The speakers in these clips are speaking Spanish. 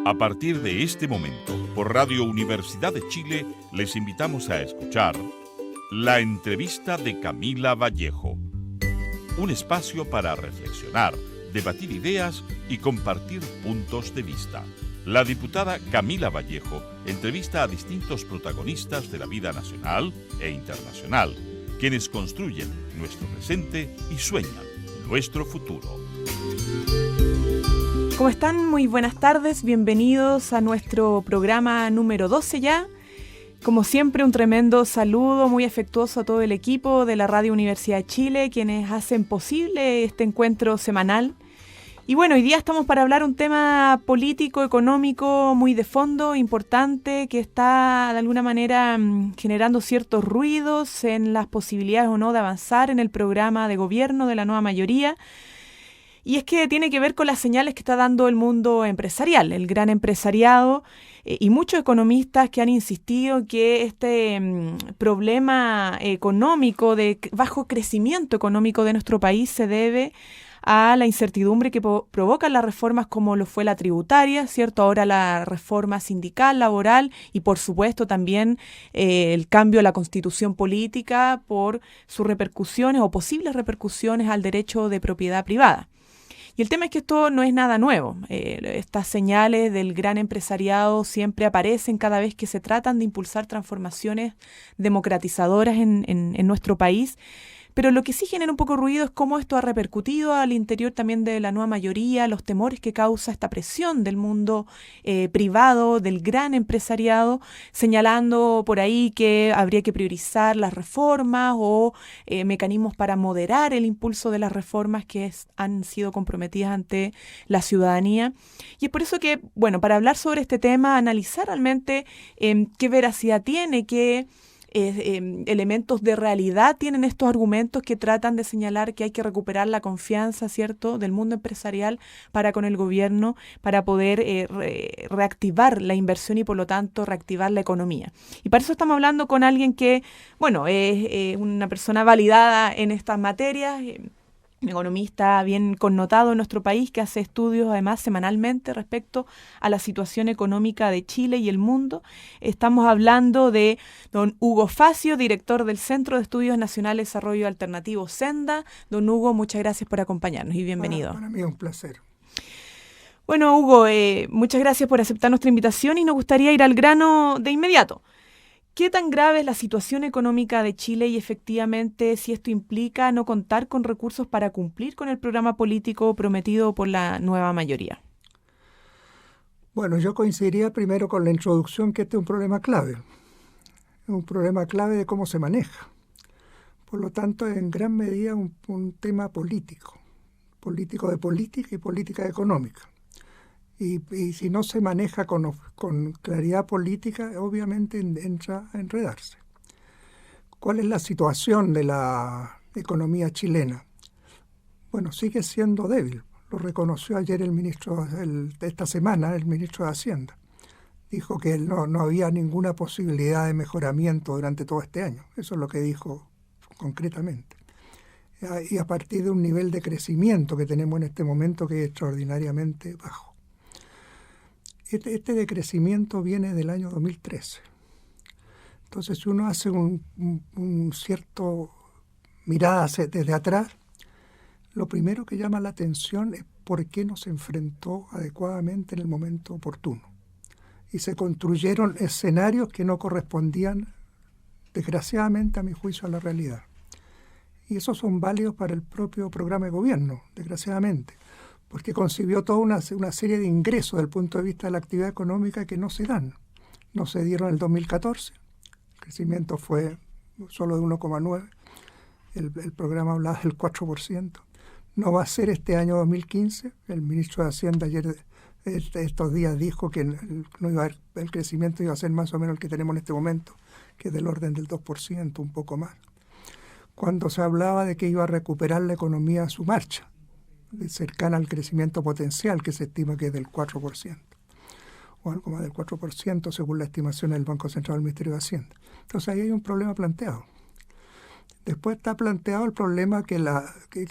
A partir de este momento, por Radio Universidad de Chile, les invitamos a escuchar la entrevista de Camila Vallejo. Un espacio para reflexionar, debatir ideas y compartir puntos de vista. La diputada Camila Vallejo entrevista a distintos protagonistas de la vida nacional e internacional, quienes construyen nuestro presente y sueñan nuestro futuro. ¿Cómo están? Muy buenas tardes, bienvenidos a nuestro programa número 12 ya. Como siempre, un tremendo saludo muy afectuoso a todo el equipo de la Radio Universidad de Chile, quienes hacen posible este encuentro semanal. Y bueno, hoy día estamos para hablar un tema político, económico, muy de fondo, importante, que está de alguna manera generando ciertos ruidos en las posibilidades o no de avanzar en el programa de gobierno de la nueva mayoría. Y es que tiene que ver con las señales que está dando el mundo empresarial, el gran empresariado y muchos economistas que han insistido que este problema económico, de bajo crecimiento económico de nuestro país se debe a la incertidumbre que provocan las reformas como lo fue la tributaria, ¿cierto? Ahora la reforma sindical, laboral y por supuesto también el cambio a la constitución política por sus repercusiones o posibles repercusiones al derecho de propiedad privada. Y el tema es que esto no es nada nuevo. Estas señales del gran empresariado siempre aparecen cada vez que se tratan de impulsar transformaciones democratizadoras en nuestro país. Pero lo que sí genera un poco ruido es cómo esto ha repercutido al interior también de la nueva mayoría, los temores que causa esta presión del mundo privado, del gran empresariado, señalando por ahí que habría que priorizar las reformas o mecanismos para moderar el impulso de las reformas que han sido comprometidas ante la ciudadanía. Y es por eso que, bueno, para hablar sobre este tema, analizar realmente qué veracidad tiene, qué elementos de realidad tienen estos argumentos que tratan de señalar que hay que recuperar la confianza, ¿cierto?, del mundo empresarial para con el gobierno, para poder reactivar la inversión y por lo tanto reactivar la economía. Y para eso estamos hablando con alguien que, bueno, es una persona validada en estas materias, un economista bien connotado en nuestro país que hace estudios además semanalmente respecto a la situación económica de Chile y el mundo. Estamos hablando de don Hugo Facio, director del Centro de Estudios Nacionales de Desarrollo Alternativo Senda. Don Hugo, muchas gracias por acompañarnos y bienvenido. Para mí es un placer. Bueno, Hugo, muchas gracias por aceptar nuestra invitación y nos gustaría ir al grano de inmediato. ¿Qué tan grave es la situación económica de Chile y efectivamente si esto implica no contar con recursos para cumplir con el programa político prometido por la nueva mayoría? Bueno, yo coincidiría primero con la introducción que este es un problema clave. Es un problema clave de cómo se maneja. Por lo tanto, es en gran medida un tema político. Político de política y política económica. Y si no se maneja con claridad política, obviamente entra a enredarse. ¿Cuál es la situación de la economía chilena? Bueno, sigue siendo débil. Lo reconoció ayer esta semana el ministro de Hacienda. Dijo que no había ninguna posibilidad de mejoramiento durante todo este año. Eso es lo que dijo concretamente. Y a partir de un nivel de crecimiento que tenemos en este momento que es extraordinariamente bajo. Este decrecimiento viene del año 2013. Entonces, si uno hace un cierto mirada desde atrás, lo primero que llama la atención es por qué no se enfrentó adecuadamente en el momento oportuno. Y se construyeron escenarios que no correspondían, desgraciadamente, a mi juicio, a la realidad. Y esos son válidos para el propio programa de gobierno, desgraciadamente. Porque concibió toda una serie de ingresos desde el punto de vista de la actividad económica que no se dan. No se dieron en el 2014, el crecimiento fue solo de 1,9%, el programa hablaba del 4%. No va a ser este año 2015, el ministro de Hacienda ayer, estos días dijo que no iba a haber, el crecimiento iba a ser más o menos el que tenemos en este momento, que es del orden del 2%, un poco más. Cuando se hablaba de que iba a recuperar la economía a su marcha, cercana al crecimiento potencial que se estima que es del 4%, o algo más del 4% según la estimación del Banco Central del Ministerio de Hacienda. Entonces ahí hay un problema planteado. Después está planteado el problema que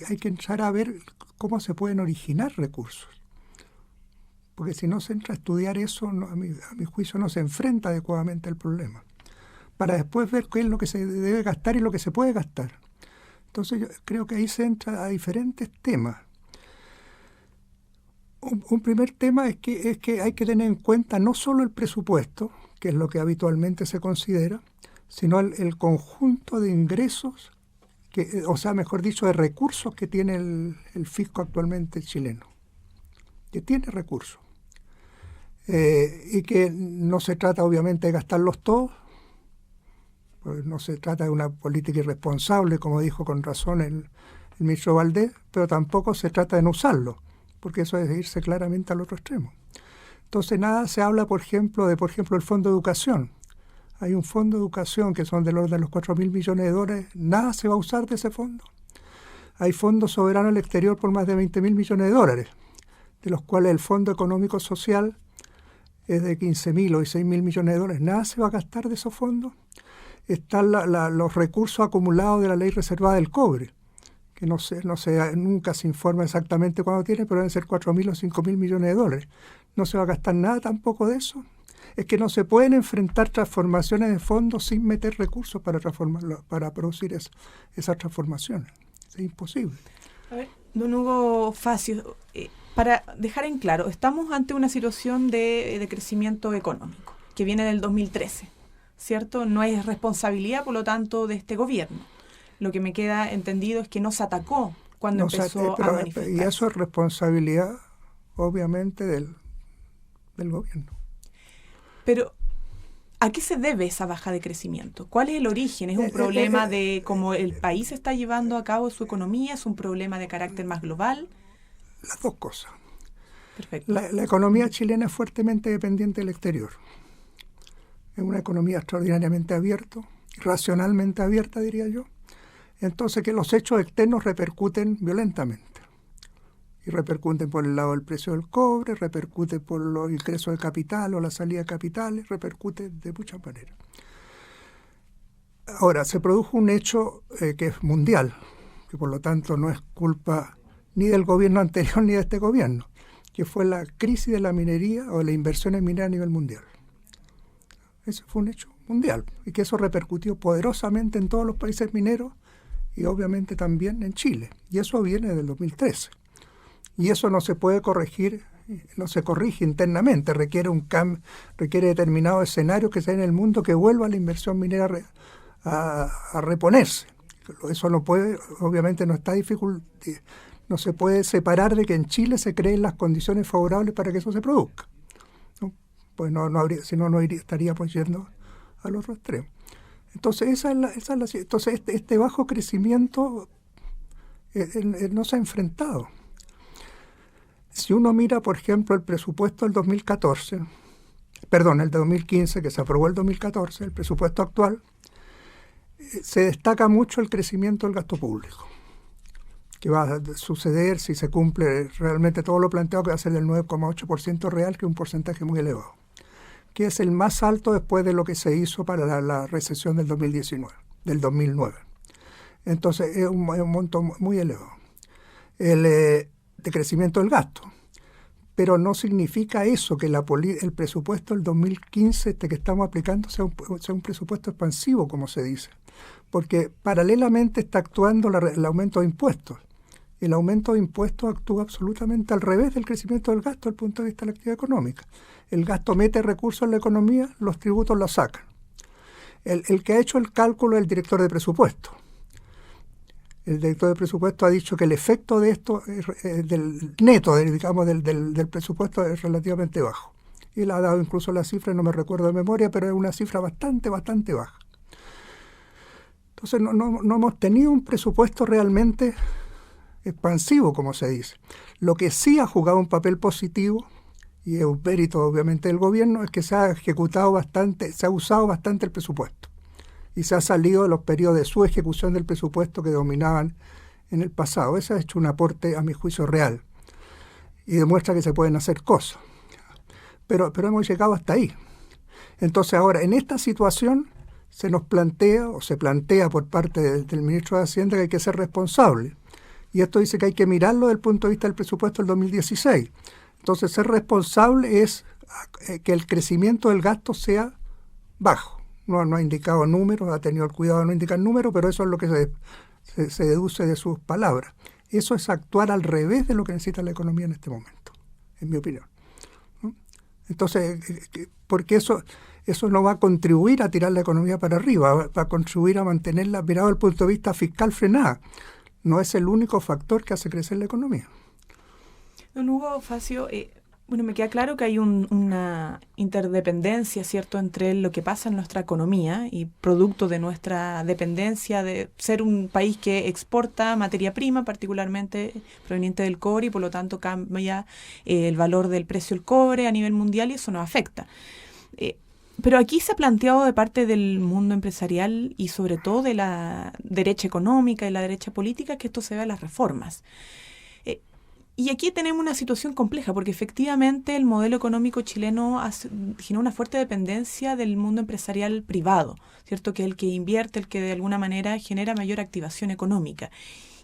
hay que entrar a ver cómo se pueden originar recursos. porque si no se entra a estudiar eso, a mi juicio no se enfrenta adecuadamente al problema, para después ver qué es lo que se debe gastar y lo que se puede gastar. Entonces yo creo que ahí se entra a diferentes temas. Un primer tema es que hay que tener en cuenta no solo el presupuesto, que es lo que habitualmente se considera, sino el conjunto de ingresos, o sea, mejor dicho, de recursos que tiene el fisco actualmente chileno, que tiene recursos. Y que no se trata obviamente de gastarlos todos, pues no se trata de una política irresponsable, como dijo con razón el ministro Valdés, pero tampoco se trata de no usarlo, porque eso es irse claramente al otro extremo. Entonces nada se habla, por ejemplo, el Fondo de Educación. Hay un Fondo de Educación que son del orden de los 4.000 millones de dólares, nada se va a usar de ese fondo. Hay fondos soberanos al exterior por más de 20.000 millones de dólares, de los cuales el Fondo Económico Social es de 15.000 o 16.000 millones de dólares. Nada se va a gastar de esos fondos. Están los recursos acumulados de la ley reservada del cobre, que nunca se informa exactamente cuándo tiene, pero deben ser 4.000 o 5.000 millones de dólares. No se va a gastar nada tampoco de eso. Es que no se pueden enfrentar transformaciones de fondos sin meter recursos para producir esas transformaciones. Es imposible. A ver, don Hugo Facio, para dejar en claro, estamos ante una situación de crecimiento económico que viene del 2013, ¿cierto? No es responsabilidad, por lo tanto, de este gobierno. Lo que me queda entendido es que no se atacó cuando empezó a manifestar. Y eso es responsabilidad, obviamente, del gobierno. Pero, ¿a qué se debe esa baja de crecimiento? ¿Cuál es el origen? ¿Es un problema de cómo el país está llevando a cabo su economía? ¿Es un problema de carácter más global? Las dos cosas. Perfecto. La economía chilena es fuertemente dependiente del exterior. Es una economía extraordinariamente abierta, racionalmente abierta, diría yo. Entonces, que los hechos externos repercuten violentamente. Y repercuten por el lado del precio del cobre, repercute por los ingresos de capital o la salida de capitales, repercute de muchas maneras. Ahora, se produjo un hecho que es mundial, que por lo tanto no es culpa ni del gobierno anterior ni de este gobierno, que fue la crisis de la minería o de la inversión en minería a nivel mundial. Ese fue un hecho mundial y que eso repercutió poderosamente en todos los países mineros y obviamente también en Chile. Y eso viene del 2013. Y eso no se puede corregir, no se corrige internamente, requiere determinados escenarios que se den en el mundo que vuelva la inversión minera a reponerse. Eso no puede, obviamente no está difícil, no se puede separar de que en Chile se creen las condiciones favorables para que eso se produzca, ¿no? Pues no habría, si no, estaríamos yendo al otro extremo. Entonces entonces este bajo crecimiento no se ha enfrentado. Si uno mira, por ejemplo, el presupuesto del 2015, que se aprobó el 2014, el presupuesto actual, se destaca mucho el crecimiento del gasto público, que va a suceder si se cumple realmente todo lo planteado, que va a ser del 9,8% real, que es un porcentaje muy elevado, que es el más alto después de lo que se hizo para la recesión del 2009. Entonces es un monto muy elevado. De crecimiento del gasto. Pero no significa eso que el presupuesto del 2015 que estamos aplicando sea un presupuesto expansivo, como se dice. Porque paralelamente está actuando el aumento de impuestos. El aumento de impuestos actúa absolutamente al revés del crecimiento del gasto desde el punto de vista de la actividad económica. El gasto mete recursos en la economía, los tributos los sacan. El que ha hecho el cálculo es el director de presupuesto. El director de presupuesto ha dicho que el efecto de esto, del neto, del presupuesto, es relativamente bajo. Y él ha dado incluso la cifra, no me recuerdo de memoria, pero es una cifra bastante baja. Entonces no hemos tenido un presupuesto realmente expansivo, como se dice. Lo que sí ha jugado un papel positivo, y es un mérito obviamente del gobierno, es que se ha usado bastante el presupuesto. Y se ha salido de los periodos de su ejecución del presupuesto que dominaban en el pasado. Ese ha hecho un aporte, a mi juicio, real. Y demuestra que se pueden hacer cosas. Pero hemos llegado hasta ahí. Entonces ahora, en esta situación, se plantea por parte del ministro de Hacienda que hay que ser responsable. Y esto dice que hay que mirarlo desde el punto de vista del presupuesto del 2016. Entonces, ser responsable es que el crecimiento del gasto sea bajo. No ha indicado números, ha tenido el cuidado de no indicar números, pero eso es lo que se deduce de sus palabras. Eso es actuar al revés de lo que necesita la economía en este momento, en mi opinión, ¿no? Entonces, porque eso no va a contribuir a tirar la economía para arriba, va a contribuir a mantenerla, mirado desde el punto de vista fiscal, frenada. No es el único factor que hace crecer la economía. Don Hugo Facio, me queda claro que hay una interdependencia, ¿cierto?, entre lo que pasa en nuestra economía y producto de nuestra dependencia de ser un país que exporta materia prima, particularmente proveniente del cobre, y por lo tanto cambia el valor del precio del cobre a nivel mundial y eso nos afecta. Pero aquí se ha planteado de parte del mundo empresarial y sobre todo de la derecha económica y la derecha política que esto se vea en las reformas. Y aquí tenemos una situación compleja porque efectivamente el modelo económico chileno genera una fuerte dependencia del mundo empresarial privado, ¿cierto? Que es el que invierte, el que de alguna manera genera mayor activación económica.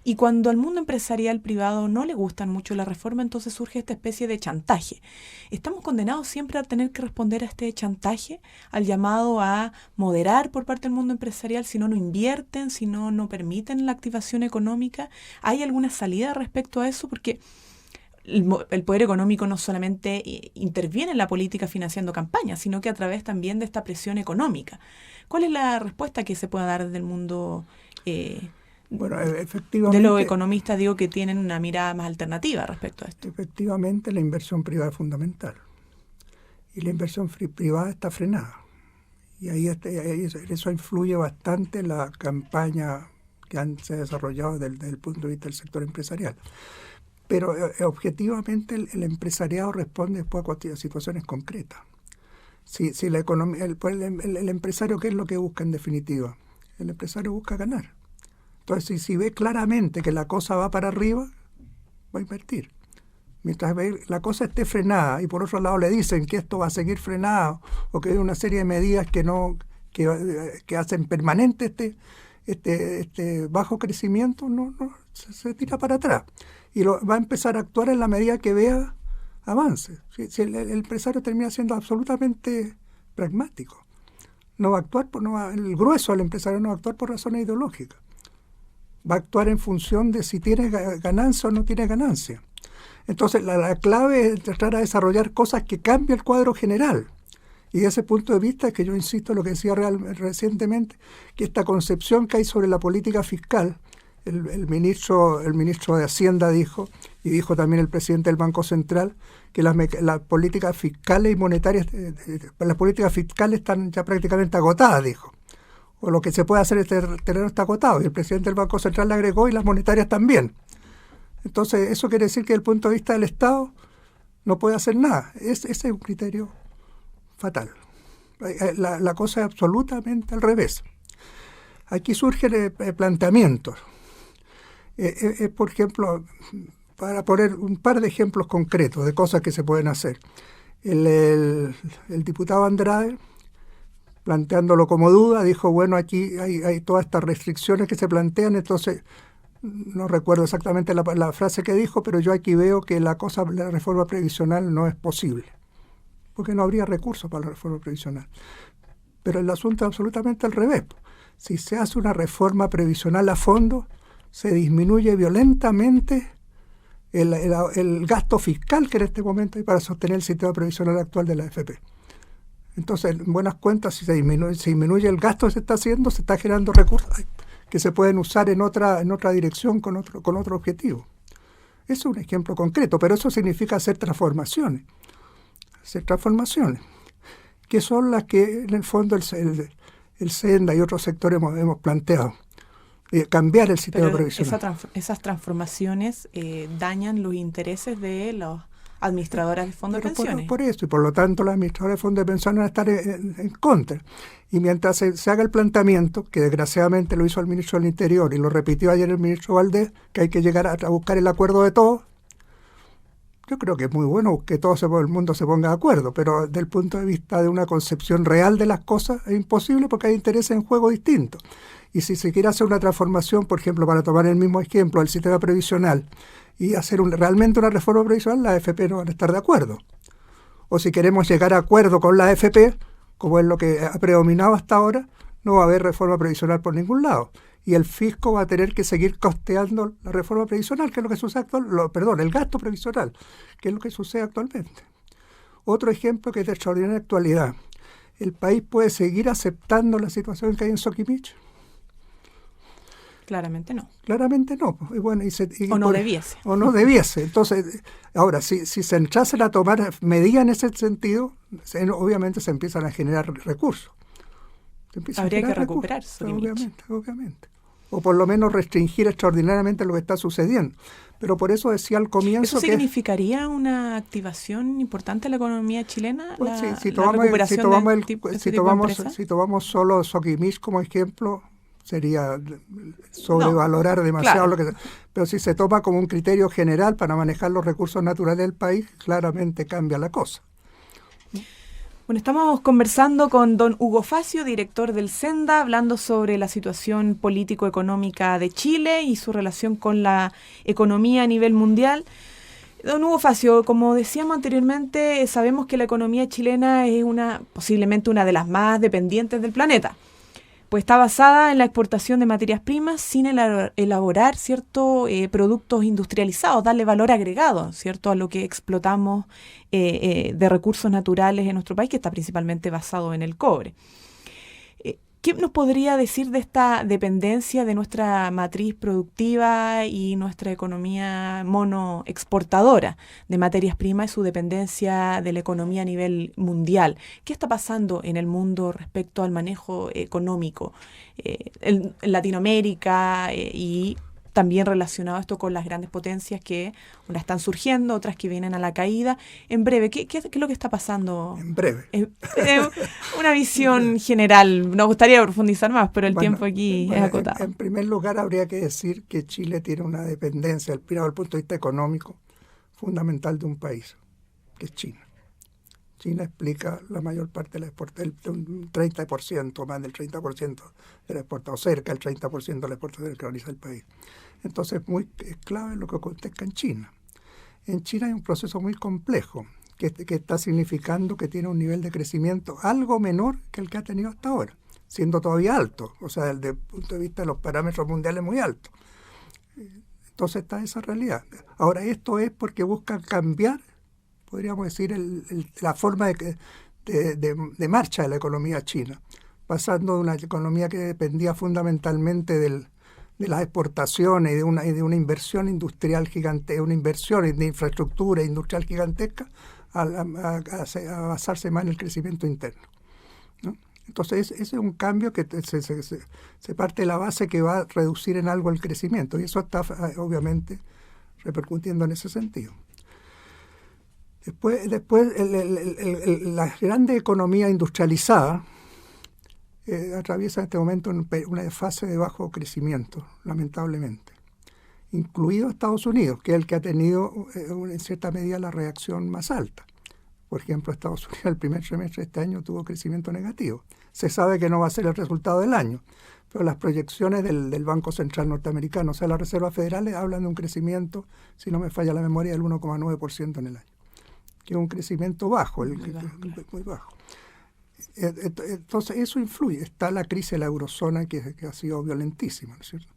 Y cuando al mundo empresarial privado no le gustan mucho la reforma, entonces surge esta especie de chantaje. Estamos condenados siempre a tener que responder a este chantaje, al llamado a moderar por parte del mundo empresarial, si no invierten, si no permiten la activación económica. ¿Hay alguna salida respecto a eso? Porque el poder económico no solamente interviene en la política financiando campañas, sino que a través también de esta presión económica. ¿Cuál es la respuesta que se pueda dar desde el mundo Bueno, efectivamente, de los economistas, digo, que tienen una mirada más alternativa respecto a esto? Efectivamente, la inversión privada es fundamental. Y la inversión privada está frenada. Y ahí eso influye bastante en la campaña que se ha desarrollado desde el punto de vista del sector empresarial. Pero objetivamente el empresariado responde después a situaciones concretas. Si la economía, el empresario, ¿qué es lo que busca en definitiva? El empresario busca ganar. Entonces, si ve claramente que la cosa va para arriba, va a invertir. Mientras la cosa esté frenada y por otro lado le dicen que esto va a seguir frenado o que hay una serie de medidas que hacen permanente este bajo crecimiento, se tira para atrás. Y va a empezar a actuar en la medida que vea avance. Si el empresario termina siendo absolutamente pragmático, no va a actuar el grueso del empresario no va a actuar por razones ideológicas. Va a actuar en función de si tiene ganancia o no tiene ganancia. Entonces, la clave es tratar de desarrollar cosas que cambien el cuadro general. Y desde ese punto de vista es que yo insisto en lo que decía recientemente, que esta concepción que hay sobre la política fiscal, el ministro de Hacienda dijo, y dijo también el presidente del Banco Central, que las políticas fiscales y monetarias, las políticas fiscales están ya prácticamente agotadas, dijo. O lo que se puede hacer, este terreno está agotado. Y el presidente del Banco Central le agregó, y las monetarias también. Entonces, eso quiere decir que desde el punto de vista del Estado no puede hacer nada. Ese es un criterio fatal. La cosa es absolutamente al revés. Aquí surgen planteamientos. Por ejemplo, para poner un par de ejemplos concretos de cosas que se pueden hacer. El diputado Andrade, planteándolo como duda, dijo, bueno, aquí hay todas estas restricciones que se plantean, entonces, no recuerdo exactamente la frase que dijo, pero yo aquí veo que la reforma previsional no es posible, porque no habría recursos para la reforma previsional. Pero el asunto es absolutamente al revés. Si se hace una reforma previsional a fondo, se disminuye violentamente el gasto fiscal que en este momento hay para sostener el sistema previsional actual de la AFP. Entonces, en buenas cuentas, si se disminuye el gasto que se está haciendo, se está generando recursos que se pueden usar en otra dirección con otro objetivo. Eso es un ejemplo concreto, pero eso significa hacer transformaciones. Que son las que en el fondo el SENDA y otros sectores hemos planteado. Cambiar el sistema previsional. Esas transformaciones dañan los intereses de los administradoras de fondos de pensiones. Por eso, y por lo tanto las administradoras de fondos de pensiones van a estar en contra. Y mientras se haga el planteamiento, que desgraciadamente lo hizo el ministro del Interior y lo repitió ayer el ministro Valdés, que hay que llegar a buscar el acuerdo de todos, yo creo que es muy bueno que todo el mundo se ponga de acuerdo, pero desde el punto de vista de una concepción real de las cosas es imposible porque hay intereses en juego distintos. Y si se quiere hacer una transformación, por ejemplo, para tomar el mismo ejemplo del sistema previsional, y hacer realmente una reforma previsional, las AFP no van a estar de acuerdo. O si queremos llegar a acuerdo con las AFP, como es lo que ha predominado hasta ahora, no va a haber reforma previsional por ningún lado. Y el fisco va a tener que seguir costeando la reforma previsional, que es lo que sucede el gasto previsional, que es lo que sucede actualmente. Otro ejemplo que es de extraordinaria actualidad. ¿El país puede seguir aceptando la situación que hay en Soquimich? Claramente no. Claramente no. Y bueno, debiese. O no debiese. Entonces, ahora, si se entrasen a tomar medidas en ese sentido, obviamente se empiezan a generar recursos. Habría que recuperar Soquimich. Obviamente. O por lo menos restringir extraordinariamente lo que está sucediendo. Pero por eso decía al comienzo ¿Eso significaría una activación importante de la economía chilena? Pues Si tomamos solo Soquimich como ejemplo, sería sobrevalorar demasiado claro. lo que... Pero si se toma como un criterio general para manejar los recursos naturales del país, claramente cambia la cosa. Bueno, estamos conversando con don Hugo Facio, director del Senda, hablando sobre la situación político-económica de Chile y su relación con la economía a nivel mundial. Don Hugo Facio, como decíamos anteriormente, sabemos que la economía chilena es posiblemente una de las más dependientes del planeta, pues está basada en la exportación de materias primas sin elaborar productos industrializados, darle valor agregado, ¿cierto?, a lo que explotamos de recursos naturales en nuestro país, que está principalmente basado en el cobre. ¿Qué nos podría decir de esta dependencia de nuestra matriz productiva y nuestra economía monoexportadora de materias primas y su dependencia de la economía a nivel mundial? ¿Qué está pasando en el mundo respecto al manejo económico en Latinoamérica y también relacionado esto con las grandes potencias que unas están surgiendo, otras que vienen a la caída? En breve, ¿qué es lo que está pasando? En breve. Una visión general. Nos gustaría profundizar más, pero el tiempo aquí es acotado. En primer lugar, habría que decir que Chile tiene una dependencia, desde el punto de vista económico, fundamental de un país, que es China. China explica la mayor parte de la exportación, un 30%, más del 30% de la exportación, o cerca del 30% de la exportación que realiza el país. Entonces, es clave lo que acontezca en China. En China hay un proceso muy complejo que está significando que tiene un nivel de crecimiento algo menor que el que ha tenido hasta ahora, siendo todavía alto, o sea, desde el punto de vista de los parámetros mundiales muy alto. Entonces está esa realidad. Ahora, esto es porque buscan cambiar, podríamos decir, la forma de marcha de la economía china, pasando de una economía que dependía fundamentalmente de las exportaciones y de una inversión industrial gigante, una inversión de infraestructura industrial gigantesca, a basarse más en el crecimiento interno, ¿no? Entonces, ese es un cambio que se parte de la base que va a reducir en algo el crecimiento, y eso está obviamente repercutiendo en ese sentido. Después la grande economía industrializada atraviesa en este momento una fase de bajo crecimiento, lamentablemente, incluido Estados Unidos, que es el que ha tenido en cierta medida la reacción más alta. Por ejemplo, Estados Unidos el primer trimestre de este año tuvo crecimiento negativo. Se sabe que no va a ser el resultado del año, pero las proyecciones del Banco Central norteamericano, o sea, las reservas federales, hablan de un crecimiento, si no me falla la memoria, del 1,9% en el año, que es un crecimiento bajo, muy bajo. Entonces, eso influye. Está la crisis de la eurozona que ha sido violentísima, ¿no es cierto?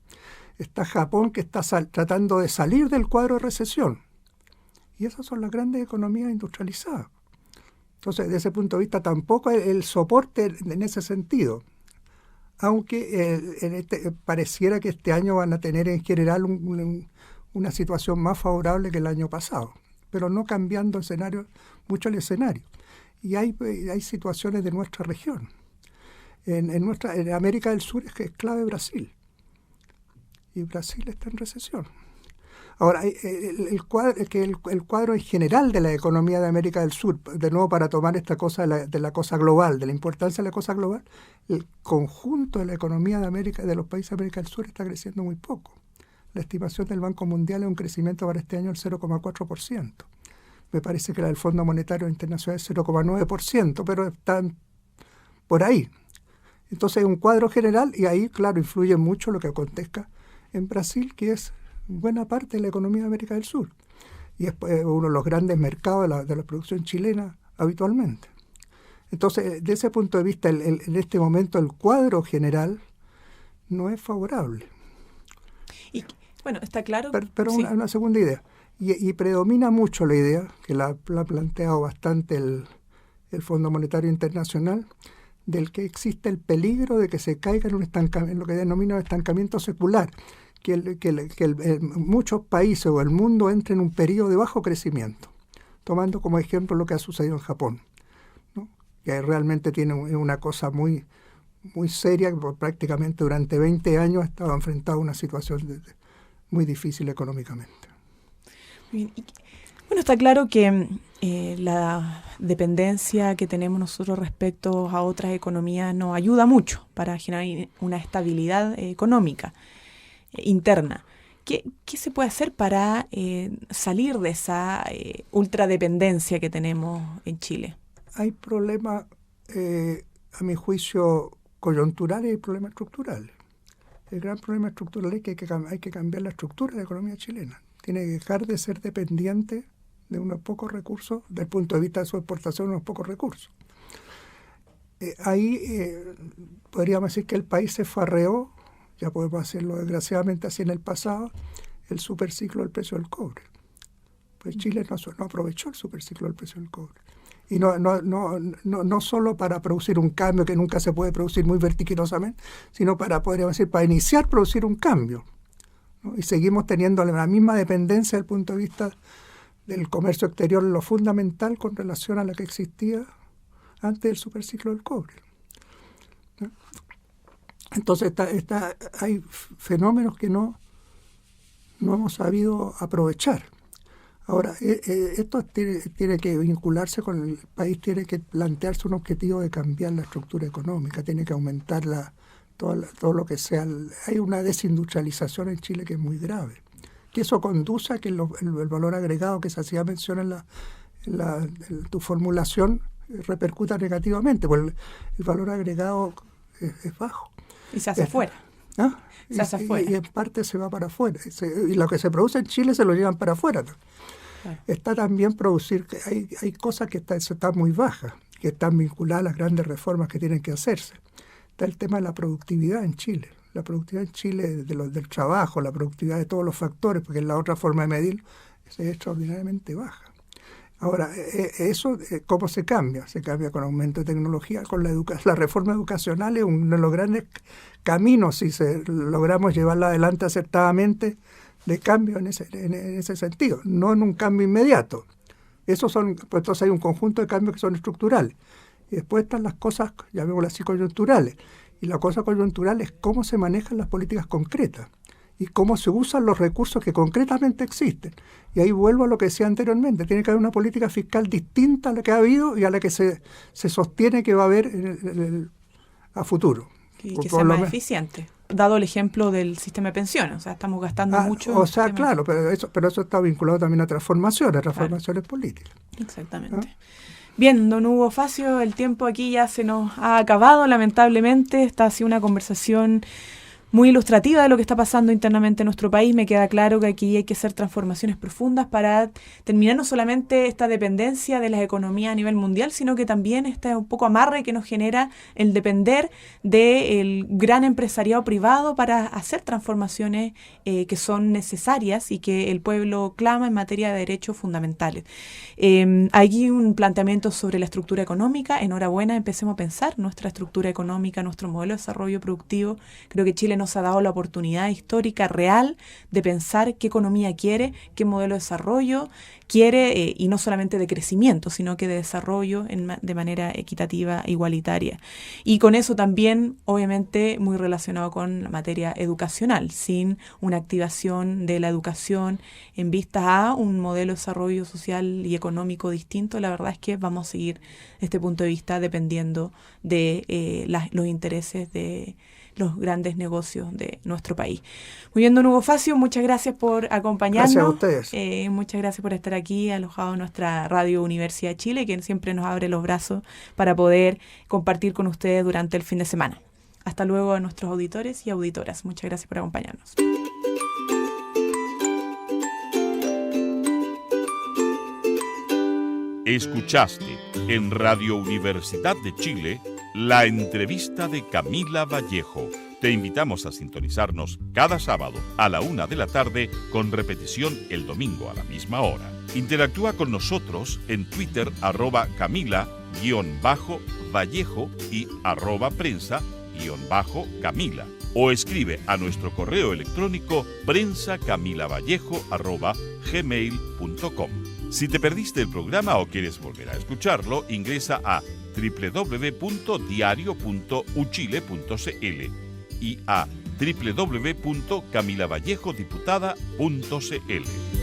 Está Japón, que está tratando de salir del cuadro de recesión. Y esas son las grandes economías industrializadas. Entonces, desde ese punto de vista, tampoco el soporte en ese sentido. Aunque pareciera que este año van a tener en general una situación más favorable que el año pasado, pero no cambiando mucho el escenario. Y hay situaciones de nuestra región. En América del Sur es clave Brasil. Y Brasil está en recesión. Ahora, el cuadro en general de la economía de América del Sur, de nuevo para tomar esta cosa de la cosa global, de la importancia de la cosa global, el conjunto de la economía de los países de América del Sur está creciendo muy poco. La estimación del Banco Mundial es un crecimiento para este año del 0,4%. Me parece que la del Fondo Monetario Internacional es 0,9%, pero están por ahí. Entonces hay un cuadro general y ahí, claro, influye mucho lo que acontezca en Brasil, que es buena parte de la economía de América del Sur. Y es uno de los grandes mercados de la producción chilena habitualmente. Entonces, de ese punto de vista, en este momento el cuadro general no es favorable. Y bueno, está claro. Pero sí. una segunda idea. Y predomina mucho la idea, que la ha planteado bastante el Fondo Monetario Internacional, del que existe el peligro de que se caiga en en lo que denomina estancamiento secular, que muchos países o el mundo entre en un periodo de bajo crecimiento, tomando como ejemplo lo que ha sucedido en Japón, ¿no? Que realmente tiene una cosa muy, muy seria, que prácticamente durante 20 años ha estado enfrentado a una situación muy difícil económicamente. Bien. Bueno, está claro que la dependencia que tenemos nosotros respecto a otras economías nos ayuda mucho para generar una estabilidad económica interna. ¿Qué se puede hacer para salir de esa ultradependencia que tenemos en Chile? Hay problemas, a mi juicio, coyunturales y problemas estructurales. El gran problema estructural es que hay que cambiar la estructura de la economía chilena. Tiene que dejar de ser dependiente de unos pocos recursos, desde el punto de vista de su exportación, unos pocos recursos. Ahí podríamos decir que el país se farreó, ya podemos hacerlo desgraciadamente así en el pasado, el superciclo del precio del cobre. Pues Chile no aprovechó el superciclo del precio del cobre. Y no solo para producir un cambio que nunca se puede producir muy vertiginosamente, sino podríamos decir, para iniciar producir un cambio, ¿no? Y seguimos teniendo la misma dependencia desde el punto de vista del comercio exterior, lo fundamental con relación a la que existía antes del superciclo del cobre, ¿no? Entonces hay fenómenos que no hemos sabido aprovechar. Ahora, esto tiene que vincularse con el país, tiene que plantearse un objetivo de cambiar la estructura económica, tiene que aumentar todo lo que sea. Hay una desindustrialización en Chile que es muy grave, que eso conduce a que el valor agregado que se hacía mención en tu formulación repercuta negativamente, porque el valor agregado es bajo. Y se hace afuera. ¿Ah? Se hace afuera. Y en parte se va para afuera. Y lo que se produce en Chile se lo llevan para afuera. Claro. Está también producir, hay cosas que están muy bajas, que están vinculadas a las grandes reformas que tienen que hacerse. Está el tema de la productividad en Chile. La productividad en Chile del trabajo, la productividad de todos los factores, porque es la otra forma de medir, es extraordinariamente baja. Ahora, eso, ¿cómo se cambia? Se cambia con aumento de tecnología, con la reforma educacional es uno de los grandes caminos, si logramos llevarla adelante acertadamente, de cambio en ese sentido, no en un cambio inmediato. Pues entonces hay un conjunto de cambios que son estructurales. Y después están las cosas, llamémoslas así, coyunturales. Y la cosa coyuntural es cómo se manejan las políticas concretas y cómo se usan los recursos que concretamente existen. Y ahí vuelvo a lo que decía anteriormente, tiene que haber una política fiscal distinta a la que ha habido y a la que se sostiene que va a haber a futuro. Y que sea más eficiente, dado el ejemplo del sistema de pensiones. O sea, estamos gastando mucho. O sea, claro, pero eso está vinculado también a transformaciones políticas. Exactamente. Bien, don Hugo Facio, el tiempo aquí ya se nos ha acabado, lamentablemente. Esta ha sido una conversación muy ilustrativa de lo que está pasando internamente en nuestro país. Me queda claro que aquí hay que hacer transformaciones profundas para terminar no solamente esta dependencia de las economías a nivel mundial, sino que también este un poco amarre que nos genera el depender del gran empresariado privado para hacer transformaciones que son necesarias y que el pueblo clama en materia de derechos fundamentales. Hay un planteamiento sobre la estructura económica. Enhorabuena, empecemos a pensar nuestra estructura económica, nuestro modelo de desarrollo productivo. Creo que Chile nos ha dado la oportunidad histórica real de pensar qué economía quiere, qué modelo de desarrollo quiere, y no solamente de crecimiento, sino que de desarrollo de manera equitativa, igualitaria. Y con eso también, obviamente, muy relacionado con la materia educacional, sin una activación de la educación en vista a un modelo de desarrollo social y económico distinto. La verdad es que vamos a seguir, desde este punto de vista, dependiendo de los intereses de los grandes negocios de nuestro país. Muy bien, don Hugo Facio, muchas gracias por acompañarnos. Gracias a ustedes. Muchas gracias por estar aquí, alojado en nuestra Radio Universidad de Chile, que siempre nos abre los brazos para poder compartir con ustedes durante el fin de semana. Hasta luego a nuestros auditores y auditoras. Muchas gracias por acompañarnos. Escuchaste en Radio Universidad de Chile la entrevista de Camila Vallejo. Te invitamos a sintonizarnos cada sábado a la 1 de la tarde con repetición el domingo a la misma hora. Interactúa con nosotros en Twitter @Camila_Vallejo y @prensa_Camila. O escribe a nuestro correo electrónico prensacamilavallejo@gmail.com. Si te perdiste el programa o quieres volver a escucharlo, ingresa a www.diario.uchile.cl y a www.camilavallejodiputada.cl.